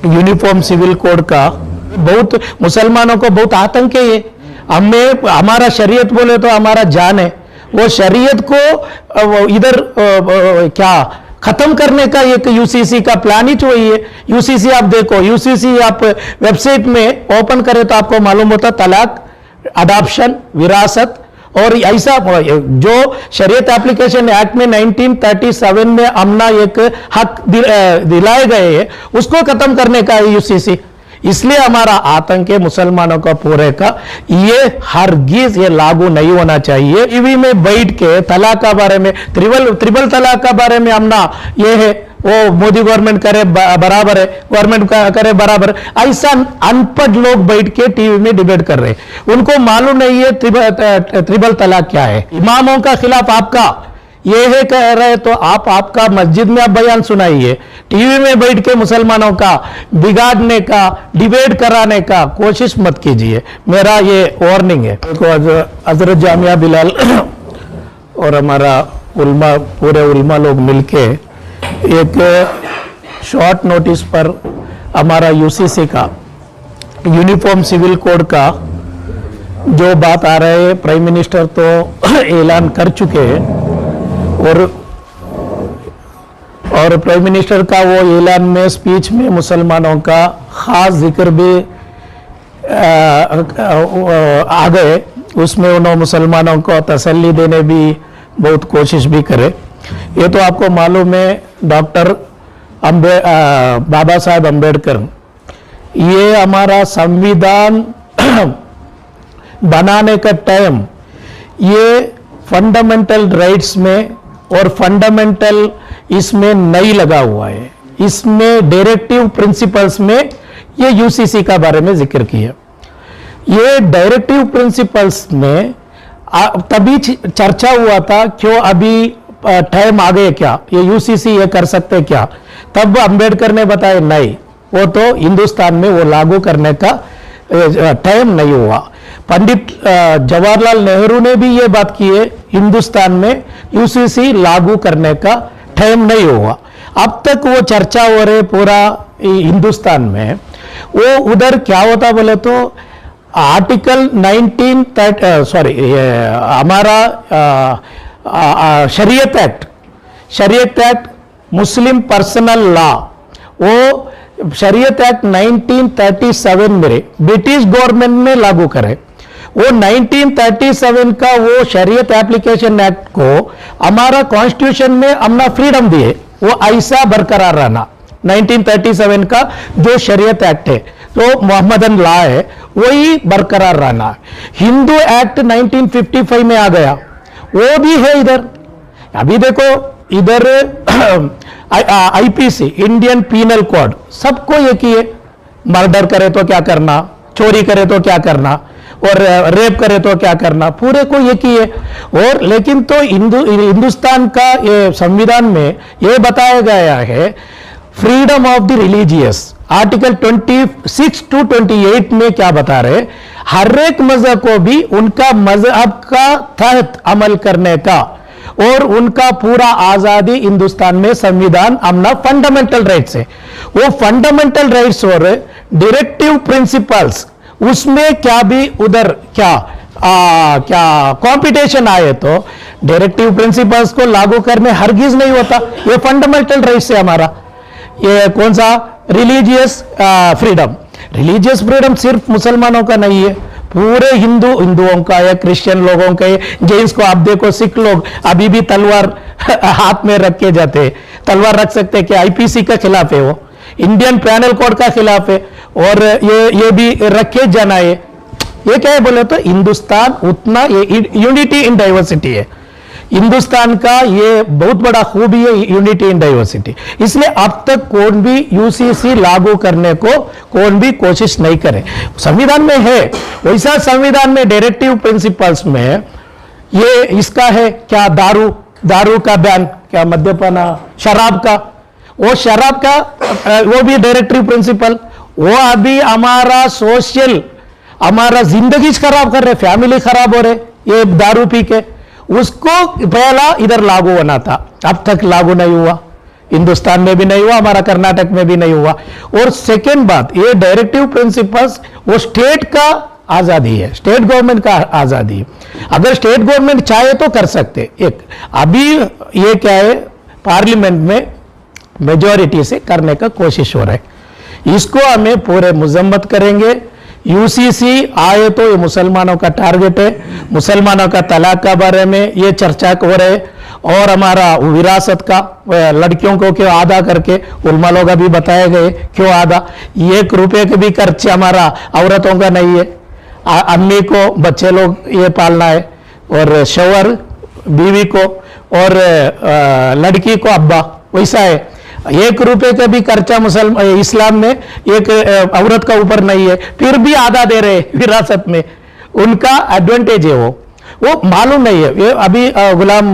Uniform civil code का बहुत मुसलमानों को बहुत आतंक है ये। हमें हमारा शरीयत बोले तो हमारा जान है, वो शरीयत को इधर क्या खत्म करने का एक यूसीसी का प्लान ही वही है। यूसीसी आप देखो, यूसीसी आप वेबसाइट में ओपन करें तो आपको मालूम होता तलाक, अडॉप्शन, विरासत और ऐसा जो शरीयत एप्लीकेशन एक्ट में 1937 में हमना एक हक दिलाए गए हैं उसको खत्म करने का है यूसीसी। इसलिए हमारा आतंक है मुसलमानों का पूरे का, ये हरगिज ये लागू नहीं होना चाहिए। टीवी में बैठ के तलाक का बारे में, त्रिबल तलाक का बारे में हमना ये है वो मोदी गवर्नमेंट करे बराबर है, गवर्नमेंट करे बराबर, ऐसा अनपढ़ लोग बैठ के टीवी में डिबेट कर रहे हैं। उनको मालूम नहीं है त्रिबल तलाक क्या है। इमामों का खिलाफ आपका ये है कह रहे तो आप आपका मस्जिद में आप बयान सुनाइए, टीवी में बैठ के मुसलमानों का बिगाड़ने का, डिबेट कराने का कोशिश मत कीजिए। मेरा ये वार्निंग है। हजरत जामिया बिलाल और हमारा उल्मा, पूरे उल्मा लोग मिलके एक शॉर्ट नोटिस पर हमारा यूसीसी का यूनिफॉर्म सिविल कोड का जो बात आ रहे हैं, प्राइम मिनिस्टर तो ऐलान कर चुके हैं और प्राइम मिनिस्टर का वो ऐलान में स्पीच में मुसलमानों का खास जिक्र भी आ गए। उसमें उन्होंने मुसलमानों को तसल्ली देने भी बहुत कोशिश भी करे। ये तो आपको मालूम है डॉक्टर बाबा साहब अम्बेडकर, ये हमारा संविधान बनाने का टाइम ये फंडामेंटल राइट्स में और फंडामेंटल इसमें नहीं लगा हुआ है। इसमें डायरेक्टिव प्रिंसिपल्स में ये यूसीसी का बारे में जिक्र किया। ये डायरेक्टिव प्रिंसिपल्स में तभी चर्चा हुआ था, क्यों अभी टाइम आ गए क्या, ये यूसीसी ये कर सकते क्या। तब अंबेडकर ने बताया नहीं, वो तो हिंदुस्तान में वो लागू करने का टाइम नहीं हुआ। पंडित जवाहरलाल नेहरू ने भी ये बात की है, हिंदुस्तान में यूसीसी लागू करने का टाइम नहीं हुआ। अब तक वो चर्चा हो रहे पूरा हिंदुस्तान में। वो उधर क्या होता बोले तो आर्टिकल 19 सॉरी हमारा शरीयत एक्ट मुस्लिम पर्सनल लॉ, वो शरीयत एक्ट 1937 में ब्रिटिश गवर्नमेंट ने लागू करे। वो 1937 का वो शरीयत एप्लीकेशन एक्ट को हमारा कॉन्स्टिट्यूशन में हमने फ्रीडम दिए, वो ऐसा बरकरार रहना। 1937 का जो शरीयत एक्ट है, तो मोहम्मदन लॉ है, वही बरकरार रहना। हिंदू एक्ट 1955 में आ गया, वो भी है इधर। अभी देखो इधर आईपीसी, इंडियन पीनल कोड, सबको एक ही है, मर्डर करे तो क्या करना, चोरी करे तो क्या करना, और रेप करे तो क्या करना, पूरे को एक ही है। और लेकिन तो हिंदुस्तान का ये संविधान में ये बताया गया है freedom of the religious. Article 26 to 28 में क्या बता रहे, हर एक मजहब को भी उनका मजहब का तहत अमल करने का और उनका पूरा आजादी हिंदुस्तान में संविधान अपना फंडामेंटल राइट्स है। वो फंडामेंटल राइट्स और डायरेक्टिव प्रिंसिपल्स, उसमें क्या भी उधर क्या कंपटीशन आए तो डायरेक्टिव प्रिंसिपल्स को लागू करने हरगिज नहीं होता। ये फंडामेंटल राइट्स है हमारा। ये कौन सा रिलीजियस फ्रीडम, रिलीजियस फ्रीडम सिर्फ मुसलमानों का नहीं है, पूरे हिंदुओं का या क्रिश्चियन लोगों का, जैन्स को आप देखो, सिख लोग अभी भी तलवार हाथ में रख के जाते, तलवार रख सकते कि आईपीसी का खिलाफ है, वो इंडियन पैनल कोड का खिलाफ है, और ये भी रखे जाना है। ये क्या है बोले तो हिंदुस्तान उतना ये यूनिटी इन डाइवर्सिटी है। हिंदुस्तान का ये बहुत बड़ा खूबी है यूनिटी इन डाइवर्सिटी। इसलिए अब तक कौन भी यूसीसी लागू करने को कौन भी कोशिश नहीं करे। संविधान में है वैसा, संविधान में डायरेक्टिव प्रिंसिपल्स में ये इसका है क्या, दारू का बैन, क्या मद्यपान, शराब का, वो शराब का वो भी डायरेक्टिव प्रिंसिपल। वो अभी हमारा सोशल, हमारा जिंदगी खराब कर रहे, फैमिली खराब हो रहे ये दारू पी के, उसको पहला इधर लागू होना था, अब तक लागू नहीं हुआ। हिंदुस्तान में भी नहीं हुआ, हमारा कर्नाटक में भी नहीं हुआ। और सेकेंड बात, ये डायरेक्टिव प्रिंसिपल्स वो स्टेट का आजादी है, स्टेट गवर्नमेंट का आजादी है। अगर स्टेट गवर्नमेंट चाहे तो कर सकते। एक अभी ये क्या है, पार्लियामेंट में मेजॉरिटी से करने का कोशिश हो रहा है, इसको हमें पूरे मजम्मत करेंगे। यूसीसी आए तो ये मुसलमानों का टारगेट है, मुसलमानों का तलाक का बारे में ये चर्चा हो रहे, और हमारा विरासत का लड़कियों को क्यों आधा करके उलमा लोग अभी बताए गए, क्यों आधा, 1 रुपये के भी खर्च हमारा औरतों का नहीं है। अम्मी को बच्चे लोग ये पालना है, और शौहर बीवी को, और लड़की को अब्बा, वैसा है। 1 रुपये का भी खर्चा इस्लाम में एक औरत का ऊपर नहीं है, फिर भी आधा दे रहे विरासत में। उनका एडवांटेज है, वो मालूम नहीं है। ये अभी गुलाम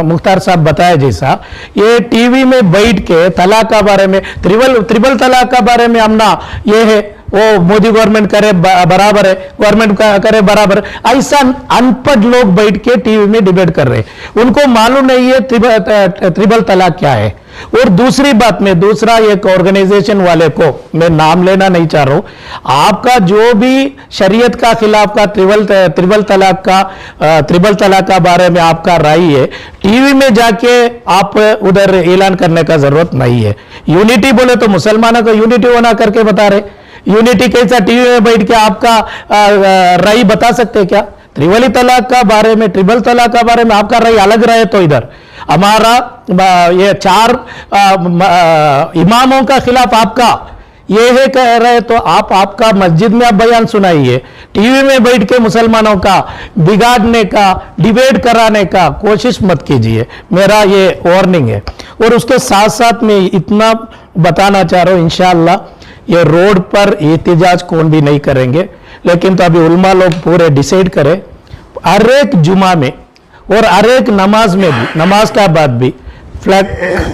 मुख्तार साहब बताया जैसा, ये टीवी में बैठ के तलाक का बारे में, त्रिबल तलाक का बारे में हमना ये है, वो मोदी गवर्नमेंट करे बराबर है, गवर्नमेंट करे बराबर, ऐसा अनपढ़ लोग बैठ के टीवी में डिबेट कर रहे, उनको मालूम नहीं है त्रिबल तलाक क्या है। और दूसरी बात में, दूसरा एक ऑर्गेनाइजेशन वाले को मैं नाम लेना नहीं चाह रहा हूं, आपका जो भी शरीयत का खिलाफ का त्रिबल तलाक का बारे में आपका राय है, टीवी में जाके आप उधर ऐलान करने का जरूरत नहीं है। यूनिटी बोले तो मुसलमानों को यूनिटी होना करके बता रहे, यूनिटी कैसा टीवी में बैठ के आपका राय बता सकते क्या? त्रिवली तलाक का बारे में, ट्रिपल तलाक का बारे में आपका राय अलग रहे तो इधर हमारा ये 4 इमामों का खिलाफ आपका ये है कह रहे, तो आप आपका मस्जिद में आप बयान सुनाइए, टीवी में बैठ के मुसलमानों का बिगाड़ने का, डिबेट कराने का कोशिश मत कीजिए, मेरा ये वार्निंग है। और उसके साथ साथ मैं इतना बताना चाह रहा हूं, इंशाअल्लाह ये रोड पर एहतिजाज कौन भी नहीं करेंगे, लेकिन तो अभी उलमा लोग पूरे डिसाइड करें, हर एक जुमा में और हर एक नमाज में भी, नमाज का बाद भी फ्लैग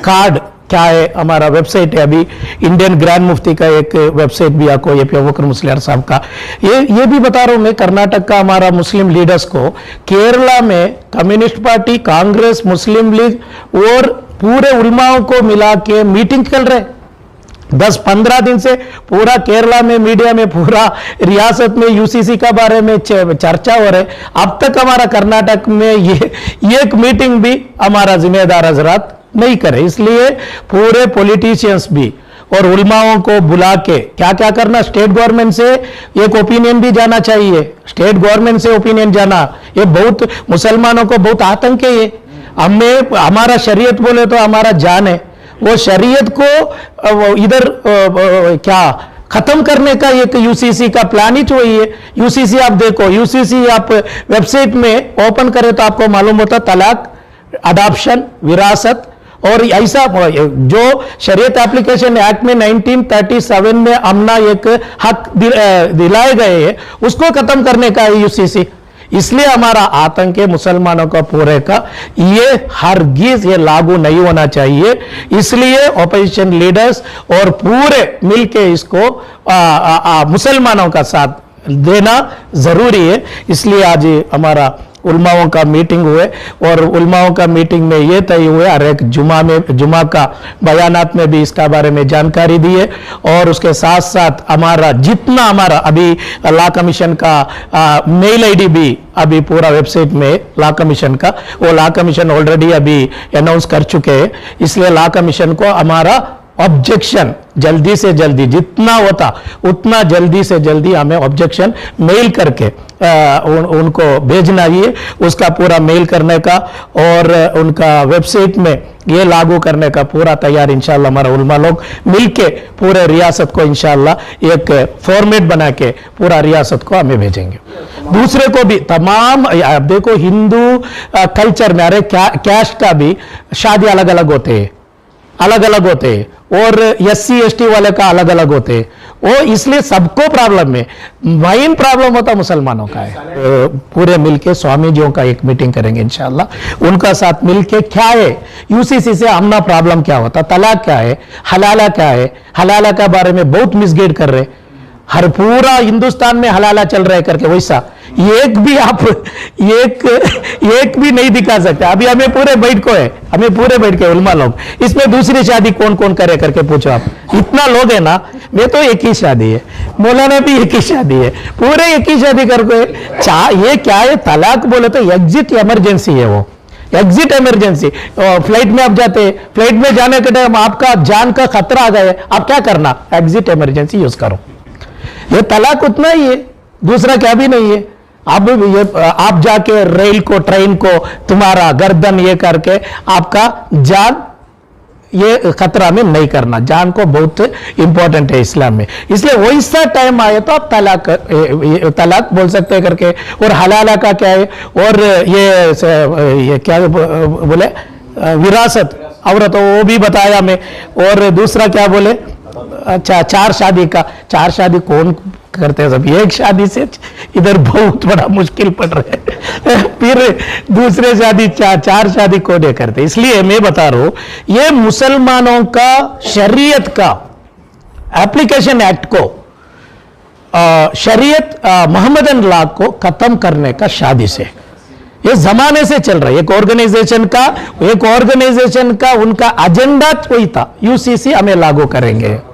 कार्ड क्या है, हमारा वेबसाइट है, अभी इंडियन ग्रैंड मुफ्ती का एक वेबसाइट भी आपको, ये अबूबकर मुस्लियार साहब का, ये भी बता रहा हूं मैं, कर्नाटक का हमारा मुस्लिम लीडर्स को, केरला में कम्युनिस्ट पार्टी, कांग्रेस, मुस्लिम लीग और पूरे उलमाओं को मिला के मीटिंग चल रहे 10-15 दिन से, पूरा केरला में मीडिया में, पूरा रियासत में यूसीसी का बारे में चर्चा हो रहे। अब तक हमारा कर्नाटक में ये एक मीटिंग भी हमारा जिम्मेदार हजरात नहीं करे, इसलिए पूरे पॉलिटिशियंस भी और उलमाओं को बुला के क्या क्या करना, स्टेट गवर्नमेंट से एक ओपिनियन भी जाना चाहिए, स्टेट गवर्नमेंट से ओपिनियन जाना, ये बहुत मुसलमानों को बहुत आतंक है। ये हमें, हमारा शरीयत बोले तो हमारा जान है, वो शरीयत को इधर क्या खत्म करने का एक यूसीसी का प्लान ही वही है। यूसीसी आप देखो, यूसीसी आप वेबसाइट में ओपन करें तो आपको मालूम होता तलाक, अडॉप्शन, विरासत, और ऐसा जो शरीयत एप्लीकेशन एक्ट में 1937 में हमना एक हक दिलाए गए हैं, उसको खत्म करने का है यूसीसी। इसलिए हमारा आतंक है मुसलमानों का पूरे का, ये हरगिज ये लागू नहीं होना चाहिए। इसलिए ऑपोजिशन लीडर्स और पूरे मिलके इसको मुसलमानों का साथ देना जरूरी है। इसलिए आज हमारा उलमाओं का मीटिंग हुए, और उलमाओं का मीटिंग में ये तय हुए, हर एक जुमा का बयानात में भी इसका बारे में जानकारी दी है। और उसके साथ साथ हमारा जितना हमारा अभी लॉ कमीशन का मेल आईडी भी अभी पूरा वेबसाइट में लॉ कमीशन का, वो लॉ कमीशन ऑलरेडी अभी अनाउंस कर चुके हैं। इसलिए लॉ कमीशन को हमारा ऑब्जेक्शन जल्दी से जल्दी, जितना होता उतना जल्दी से जल्दी हमें ऑब्जेक्शन मेल करके उनको भेजना ही, उसका पूरा मेल करने का और उनका वेबसाइट में ये लागू करने का पूरा तैयार इंशाल्लाह हमारा उलमा लोग मिलके पूरे रियासत को इंशाल्लाह एक फॉर्मेट बना के पूरा रियासत को हमें भेजेंगे। दूसरे को भी तमाम, आप देखो हिंदू कल्चर में, अरे कैस्ट का भी शादी अलग अलग होते हैं, अलग अलग होते हैं, और SC ST वाले का अलग अलग होते हैं, वो इसलिए सबको प्रॉब्लम है। मेन प्रॉब्लम होता मुसलमानों का है। पूरे मिलके स्वामी जियों का एक मीटिंग करेंगे इंशाल्लाह, उनका साथ मिलके क्या है यूसीसी से हमना प्रॉब्लम क्या होता, तलाक क्या है, हलाला क्या है, हलाला का बारे में बहुत मिसगाइड कर रहे, हर पूरा हिंदुस्तान में हलाला चल रहा है करके, वैसा एक भी आप एक भी नहीं दिखा सकते। अभी हमें पूरे बैठ को है, हमें पूरे बैठ के उलमा लोग, इसमें दूसरी शादी कौन कौन करे करके पूछो आप, इतना लोग है ना। मैं तो एक ही शादी है, मौलाना भी एक ही शादी है, पूरे एक ही शादी करके। ये क्या है, तलाक बोले तो एग्जिट इमरजेंसी है, वो एग्जिट इमरजेंसी। फ्लाइट में आप जाते, फ्लाइट में जाने के टाइम आपका जान का खतरा आ गया, आप क्या करना, एग्जिट इमरजेंसी यूज करो। ये तलाक उतना ही है, दूसरा क्या भी नहीं है। अब ये आप जाके रेल को, ट्रेन को तुम्हारा गर्दन ये करके आपका जान ये खतरा में नहीं करना, जान को बहुत इंपॉर्टेंट है इस्लाम में। इसलिए वैसा टाइम आए तो आप तलाक बोल सकते हैं करके। और हलाला का क्या है, और ये क्या बोले, विरासत औरत, वो भी बताया मैं। और दूसरा क्या बोले, अच्छा चार शादी का, चार शादी कौन करते हैं, सब एक शादी से इधर बहुत बड़ा मुश्किल पड़ रहा है। फिर दूसरे शादी, चार शादी कौन करते। इसलिए मैं बता रहा हूं, ये मुसलमानों का शरीयत का एप्लीकेशन एक्ट को, शरीयत मोहम्मदन लॉ को खत्म करने का शादी से, ये जमाने से चल रहा है। एक ऑर्गेनाइजेशन का उनका एजेंडा कोई था, यूसीसी हमें लागू करेंगे।